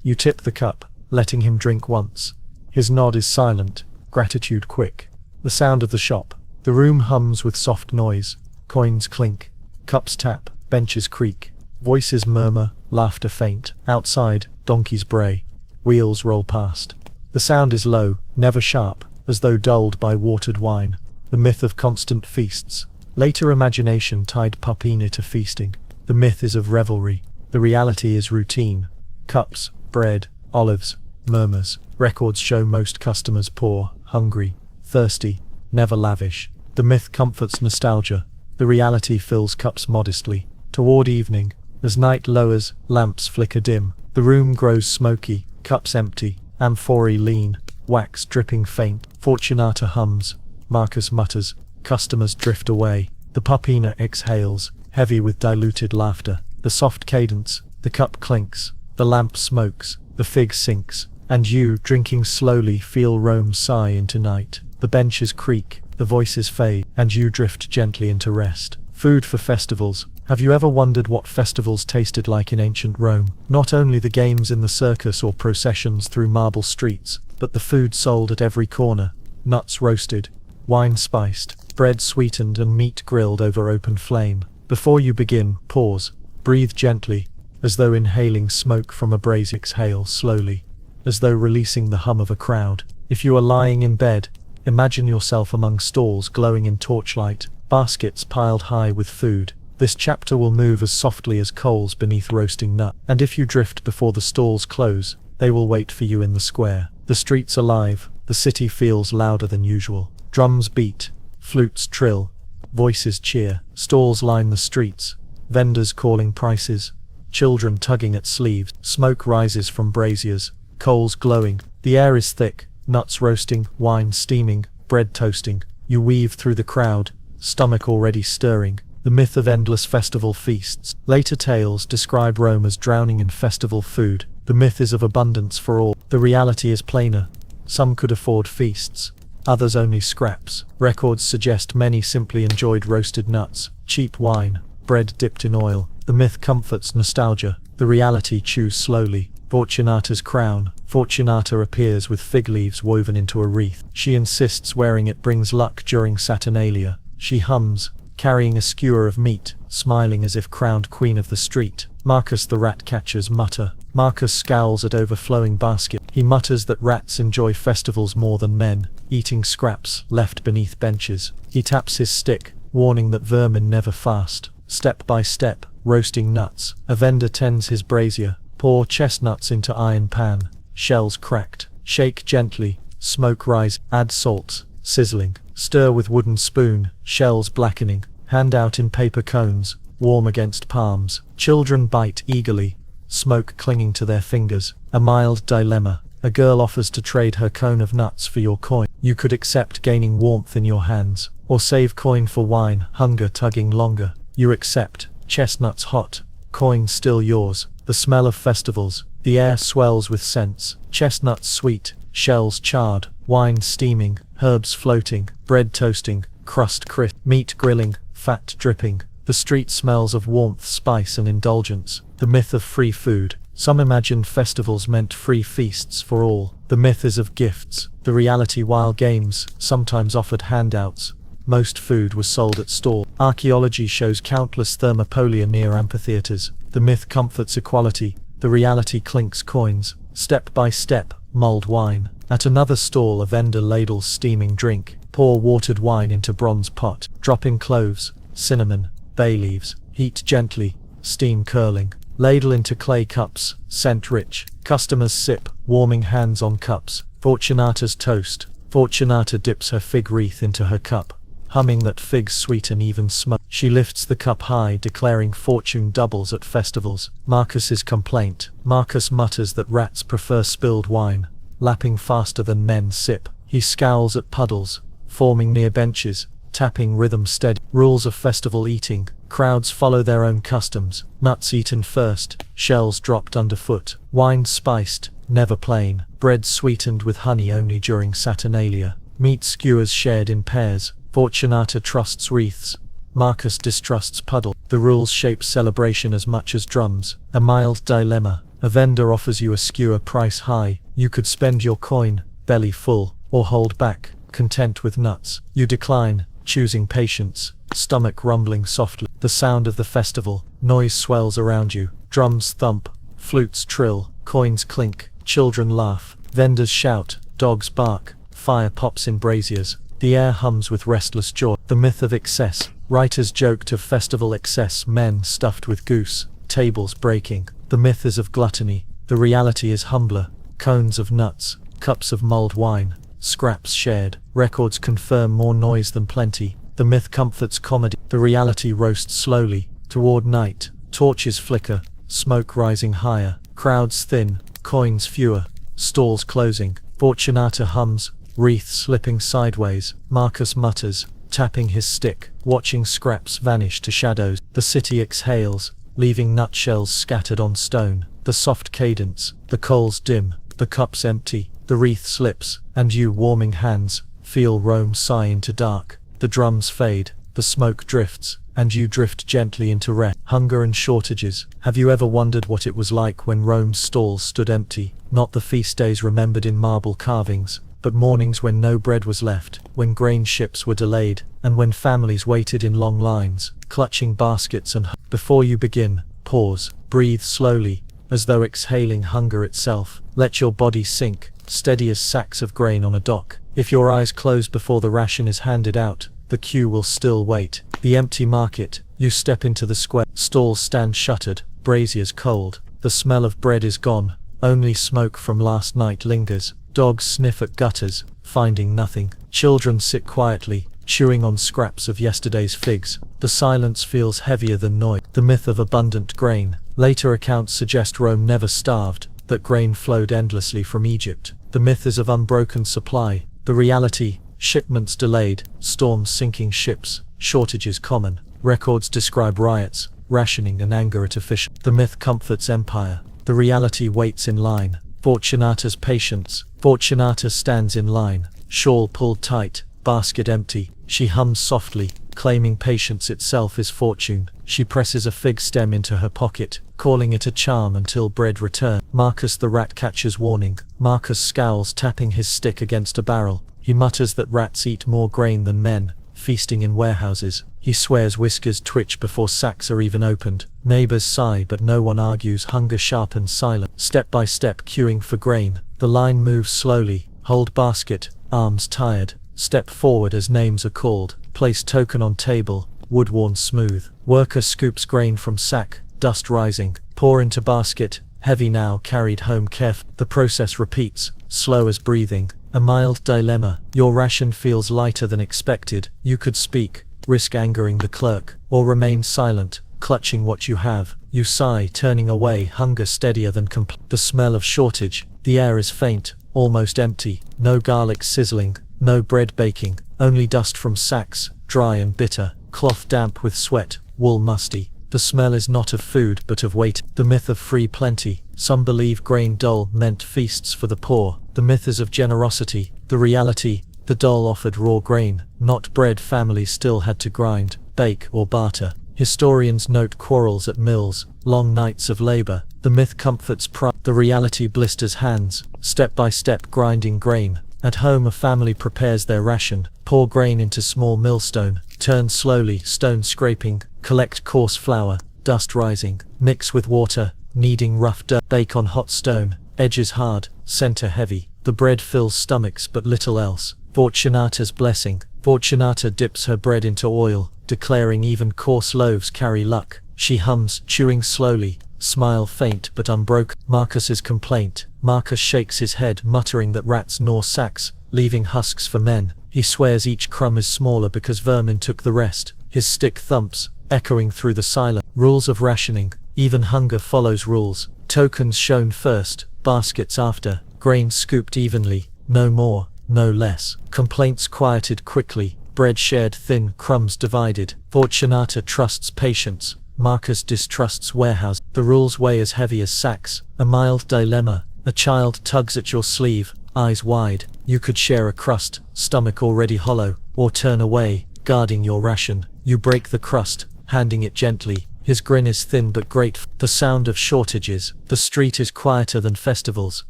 You tip the cup, letting him drink once. His nod is silent, gratitude quick. The sound of the shop. The room hums with soft noise. Coins clink. Cups tap. Benches creak. Voices murmur. Laughter faint. Outside, donkeys bray. Wheels roll past. The sound is low, never sharp, as though dulled by watered wine. The myth of constant feasts. Later imagination tied Pupina to feasting. The myth is of revelry. The reality is routine. Cups, bread, olives, murmurs. Records show most customers poor, hungry, thirsty, never lavish. The myth comforts nostalgia. The reality fills cups modestly. Toward evening, as night lowers, lamps flicker dim. The room grows smoky, cups empty, amphorae lean, wax dripping faint. Fortunata hums. Marcus mutters. Customers drift away. The Pupina exhales, heavy with diluted laughter. The soft cadence. The cup clinks. The lamp smokes. The fig sinks. And you, drinking slowly, feel Rome sigh into night. The benches creak. The voices fade. And you drift gently into rest. Food for festivals. Have you ever wondered what festivals tasted like in ancient Rome? Not only the games in the circus or processions through marble streets, but the food sold at every corner. Nuts roasted, wine spiced, bread sweetened and meat grilled over open flame. Before you begin, pause, breathe gently, as though inhaling smoke from a brazier. Exhale slowly, as though releasing the hum of a crowd. If you are lying in bed, imagine yourself among stalls glowing in torchlight, baskets piled high with food. This chapter will move as softly as coals beneath roasting nut. And if you drift before the stalls close, they will wait for you in the square. The streets alive, the city feels louder than usual. Drums beat, flutes trill, voices cheer. Stalls line the streets, vendors calling prices, children tugging at sleeves. Smoke rises from braziers, coals glowing. The air is thick, nuts roasting, wine steaming, bread toasting. You weave through the crowd, stomach already stirring. The myth of endless festival feasts. Later tales describe Rome as drowning in festival food. The myth is of abundance for all. The reality is plainer. Some could afford feasts, others only scraps. Records suggest many simply enjoyed roasted nuts, cheap wine, bread dipped in oil. The myth comforts nostalgia. The reality chews slowly. Fortunata's crown. Fortunata appears with fig leaves woven into a wreath. She insists wearing it brings luck during Saturnalia. She hums, carrying a skewer of meat, smiling as if crowned queen of the street. Marcus the rat catchers mutter. Marcus scowls at overflowing basket. He mutters that rats enjoy festivals more than men, eating scraps left beneath benches. He taps his stick, warning that vermin never fast. Step by step, roasting nuts. A vendor tends his brazier. Pour chestnuts into iron pan. Shells cracked. Shake gently. Smoke rise. Add salt. Sizzling. Stir with wooden spoon. Shells blackening. Hand out in paper cones. Warm against palms. Children bite eagerly. Smoke clinging to their fingers. A mild dilemma. A girl offers to trade her cone of nuts for your coin. You could accept gaining warmth in your hands, or save coin for wine, hunger tugging longer. You accept. Chestnuts hot. Coin still yours. The smell of festivals. The air swells with scents. Chestnuts sweet. Shells charred. Wine steaming. Herbs floating. Bread toasting. Crust crisp. Meat grilling. Fat dripping. The street smells of warmth, spice and indulgence. The myth of free food. Some imagined festivals meant free feasts for all. The myth is of gifts. The reality, while games sometimes offered handouts, most food was sold at stall. Archaeology shows countless thermopolia near amphitheaters. The myth comforts equality. The reality clinks coins. Step by step, mulled wine. At another stall, a vendor ladles steaming drink. Pour watered wine into bronze pot. Drop in cloves, cinnamon, bay leaves. Heat gently. Steam curling. Ladle into clay cups, scent rich. Customers sip, warming hands on cups. Fortunata's toast. Fortunata dips her fig wreath into her cup, humming that figs sweeten even smoke. She lifts the cup high, declaring fortune doubles at festivals. Marcus's complaint. Marcus mutters that rats prefer spilled wine, lapping faster than men sip. He scowls at puddles, forming near benches, tapping rhythm steady. Rules of festival eating. Crowds follow their own customs. Nuts eaten first. Shells dropped underfoot. Wine spiced, never plain. Bread sweetened with honey only during Saturnalia. Meat skewers shared in pairs. Fortunata trusts wreaths. Marcus distrusts puddle. The rules shape celebration as much as drums. A mild dilemma. A vendor offers you a skewer price high. You could spend your coin, belly full, or hold back, content with nuts. You decline, choosing patience. Stomach rumbling softly. The sound of the festival. Noise swells around you. Drums thump. Flutes trill. Coins clink. Children laugh. Vendors shout. Dogs bark. Fire pops in braziers. The air hums with restless joy. The myth of excess. Writers joked of festival excess. Men stuffed with goose. Tables breaking. The myth is of gluttony. The reality is humbler. Cones of nuts. Cups of mulled wine. Scraps shared. Records confirm more noise than plenty. The myth comforts comedy. The reality roasts slowly. Toward night, torches flicker, smoke rising higher. Crowds thin, coins fewer. Stalls closing. Fortunata hums, wreath slipping sideways. Marcus mutters, tapping his stick, watching scraps vanish to shadows. The city exhales, leaving nutshells scattered on stone. The soft cadence, the coals dim, the cups empty. The wreath slips, and you, warming hands, feel Rome sigh into dark. The drums fade, the smoke drifts, and you drift gently into rest. Hunger and shortages. Have you ever wondered what it was like when Rome's stalls stood empty? Not the feast days remembered in marble carvings, but mornings when no bread was left, when grain ships were delayed, and when families waited in long lines, clutching baskets and before you begin, pause, breathe slowly, as though exhaling hunger itself. Let your body sink, steady as sacks of grain on a dock. If your eyes close before the ration is handed out, the queue will still wait. The empty market. You step into the square. Stalls stand shuttered, braziers cold. The smell of bread is gone. Only smoke from last night lingers. Dogs sniff at gutters, finding nothing. Children sit quietly, chewing on scraps of yesterday's figs. The silence feels heavier than noise. The myth of abundant grain. Later accounts suggest Rome never starved, that grain flowed endlessly from Egypt. The myth is of unbroken supply. The reality, shipments delayed, storms sinking ships, shortages common. Records describe riots, rationing and anger at officials. The myth comforts empire. The reality waits in line. Fortunata's patience. Fortunata stands in line, shawl pulled tight, basket empty. She hums softly, claiming patience itself is fortune. She presses a fig stem into her pocket, calling it a charm until bread returns. Marcus the rat catcher's warning. Marcus scowls, tapping his stick against a barrel. He mutters that rats eat more grain than men, feasting in warehouses. He swears whiskers twitch before sacks are even opened. Neighbors sigh, but no one argues. Hunger sharpens silence. Step by step, queuing for grain. The line moves slowly. Hold basket, arms tired. Step forward as names are called. Place token on table. wood worn smooth. Worker scoops grain from sack, dust rising. Pour into basket, heavy now carried home carefully. The process repeats, slow as breathing. A mild dilemma. Your ration feels lighter than expected. You could speak, risk angering the clerk, or remain silent, clutching what you have. You sigh, turning away, hunger steadier than the smell of shortage. The air is faint, almost empty. No garlic sizzling, no bread baking, only dust from sacks, dry and bitter, cloth damp with sweat, wool musty. The smell is not of food but of weight. The myth of free plenty. Some believe grain dole meant feasts for the poor. The myth is of generosity. The reality, the dole offered raw grain, not bread. Families still had to grind, bake or barter. Historians note quarrels at mills, long nights of labor. The myth comforts pride. The reality blisters hands, step by step grinding grain. At home a family prepares their ration. Pour grain into small millstone, turn slowly, stone scraping, collect coarse flour, dust rising, mix with water, kneading rough dirt, bake on hot stone, edges hard, center heavy. The bread fills stomachs but little else. Fortunata's blessing. Fortunata dips her bread into oil, declaring even coarse loaves carry luck. She hums, chewing slowly, smile faint but unbroken. Marcus's complaint. Marcus shakes his head, muttering that rats gnaw sacks, leaving husks for men. He swears each crumb is smaller because vermin took the rest. His stick thumps, echoing through the silence. Rules of rationing. Even hunger follows rules. Tokens shown first, baskets after, grain scooped evenly, no more, no less. Complaints quieted quickly, bread shared thin, crumbs divided. Fortunata trusts patience. Marcus distrusts warehouse. The rules weigh as heavy as sacks. A mild dilemma. A child tugs at your sleeve, eyes wide. You could share a crust, stomach already hollow, or turn away, guarding your ration. You break the crust, handing it gently. His grin is thin but grateful. The sound of shortages. The street is quieter than festivals.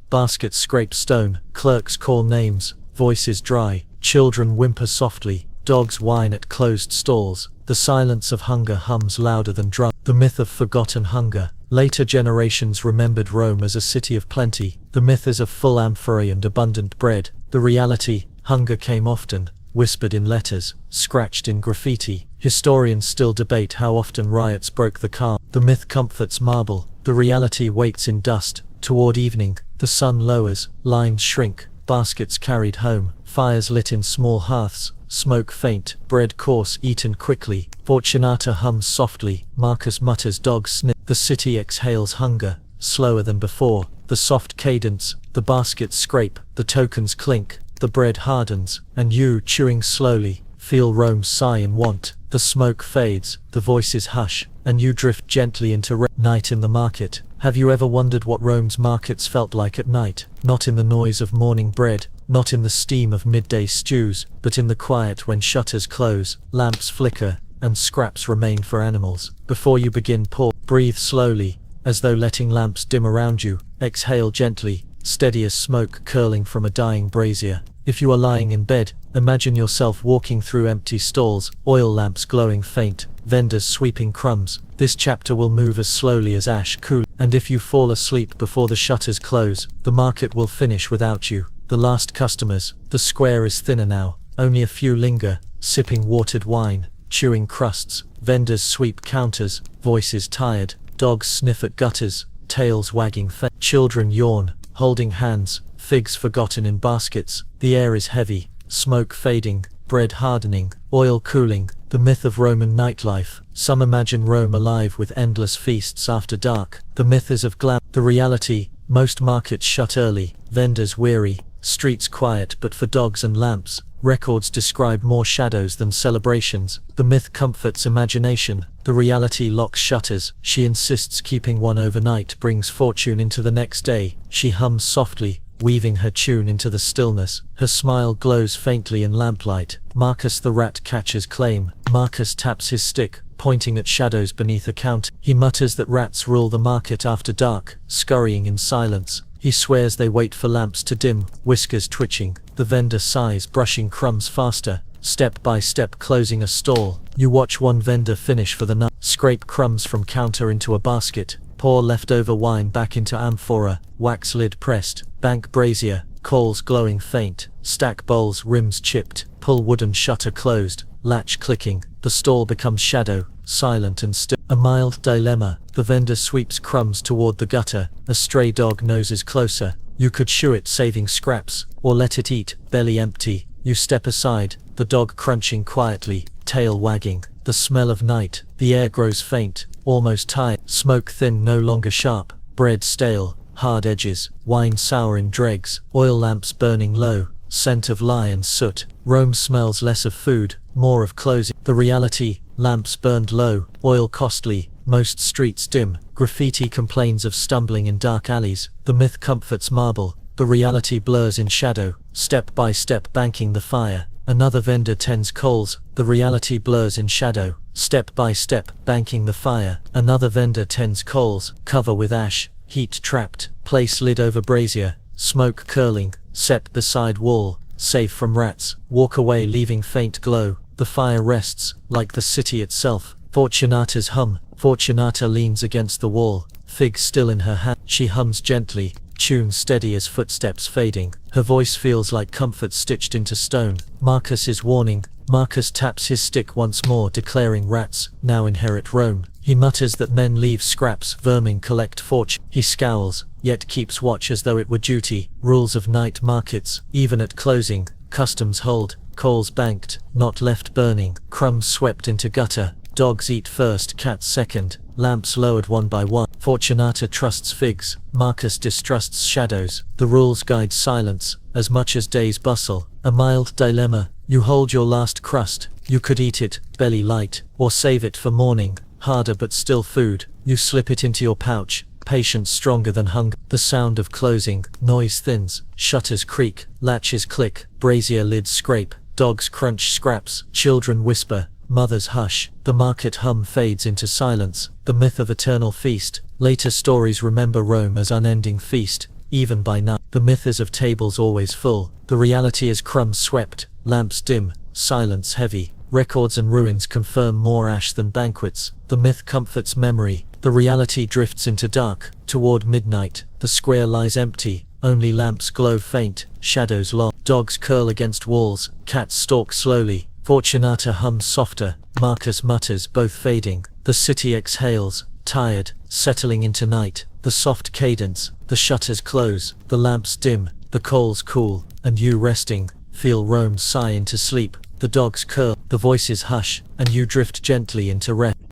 Baskets scrape stone, clerks call names, voices dry, children whimper softly, dogs whine at closed stalls. The silence of hunger hums louder than drum. The myth of forgotten hunger. Later generations remembered Rome as a city of plenty. The myth is of full amphorae and abundant bread. The reality, hunger came often, whispered in letters, scratched in graffiti. Historians still debate how often riots broke the calm. The myth comforts marble. The reality waits in dust. Toward evening, the sun lowers, lines shrink, baskets carried home, fires lit in small hearths, smoke faint, bread coarse eaten quickly. Fortunata hums softly, Marcus mutters, dogs sniff. The city exhales hunger, slower than before. The soft cadence, the baskets scrape, the tokens clink, the bread hardens, and you, chewing slowly, feel Rome's sigh in want. The smoke fades, the voices hush, and you drift gently into night in the market. Have you ever wondered what Rome's markets felt like at night? Not in the noise of morning bread, not in the steam of midday stews, but in the quiet when shutters close, lamps flicker, and scraps remain for animals. Before you begin, breathe slowly, as though letting lamps dim around you. Exhale gently, steady as smoke curling from a dying brazier. If you are lying in bed, imagine yourself walking through empty stalls, oil lamps glowing faint, vendors sweeping crumbs. This chapter will move as slowly as ash cool, and if you fall asleep before the shutters close, the market will finish without you. The last customers. The square is thinner now, only a few linger, sipping watered wine, chewing crusts. Vendors sweep counters, voices tired, dogs sniff at gutters, tails wagging children yawn, holding hands, figs forgotten in baskets. The air is heavy, smoke fading, bread hardening, oil cooling. The myth of Roman nightlife. Some imagine Rome alive with endless feasts after dark. The myth is of glam. The reality, most markets shut early, vendors weary, streets quiet but for dogs and lamps. Records describe more shadows than celebrations. The myth comforts imagination. The reality locks shutters. She insists keeping one overnight brings fortune into the next day. She hums softly, weaving her tune into the stillness. Her smile glows faintly in lamplight. Marcus the rat catches claim. Marcus taps his stick, pointing at shadows beneath a counter. He mutters that rats rule the market after dark, scurrying in silence. He swears they wait for lamps to dim, whiskers twitching. The vendor sighs, brushing crumbs faster, step by step closing a stall. You watch one vendor finish for the night, scrape crumbs from counter into a basket, pour leftover wine back into amphora, wax lid pressed, bank brazier, coals glowing faint, stack bowls, rims chipped, pull wooden shutter closed, latch clicking, the stall becomes shadow, silent and still. A mild dilemma, the vendor sweeps crumbs toward the gutter, a stray dog noses closer. You could shoo it saving scraps, or let it eat, belly empty. You step aside, the dog crunching quietly, tail wagging, the smell of night, the air grows faint, almost tired, smoke thin no longer sharp, bread stale, hard edges, wine sour in dregs, oil lamps burning low, scent of lye and soot. Rome smells less of food, more of closing. The reality, lamps burned low, oil costly, most streets dim, graffiti complains of stumbling in dark alleys, the myth comforts marble, the reality blurs in shadow, step by step banking the fire. Another vendor tends coals, the reality blurs in shadow, step by step banking the fire. Another vendor tends coals, cover with ash, heat trapped, place lid over brazier, smoke curling, set beside wall, safe from rats, walk away leaving faint glow. The fire rests, like the city itself. Fortunata's hum. Fortunata leans against the wall, fig still in her hand. She hums gently, tune steady as footsteps fading. Her voice feels like comfort stitched into stone. Marcus is warning. Marcus taps his stick once more, declaring rats now inherit Rome. He mutters that men leave scraps, vermin collect fortune. He scowls, yet keeps watch as though it were duty. Rules of night markets, even at closing, customs hold. Coals banked, not left burning, crumbs swept into gutter, dogs eat first, cats second, lamps lowered one by one. Fortunata trusts figs, Marcus distrusts shadows. The rules guide silence, as much as day's bustle. A mild dilemma, you hold your last crust, you could eat it, belly light, or save it for morning, harder but still food. You slip it into your pouch, patience stronger than hunger. The sound of closing, noise thins, shutters creak, latches click, brazier lids scrape, dogs crunch scraps, children whisper, mothers hush. The market hum fades into silence, the myth of eternal feast. Later stories remember Rome as unending feast, even by night. The myth is of tables always full, the reality is crumbs swept, lamps dim, silence heavy. Records and ruins confirm more ash than banquets. The myth comforts memory, the reality drifts into dark. Toward midnight, the square lies empty, only lamps glow faint, shadows long. Dogs curl against walls, cats stalk slowly. Fortunata hums softer, Marcus mutters, both fading. The city exhales, tired, settling into night. The soft cadence, the shutters close, the lamps dim, the coals cool, and you resting, feel Rome sigh into sleep. The dogs curl, the voices hush, and you drift gently into rest.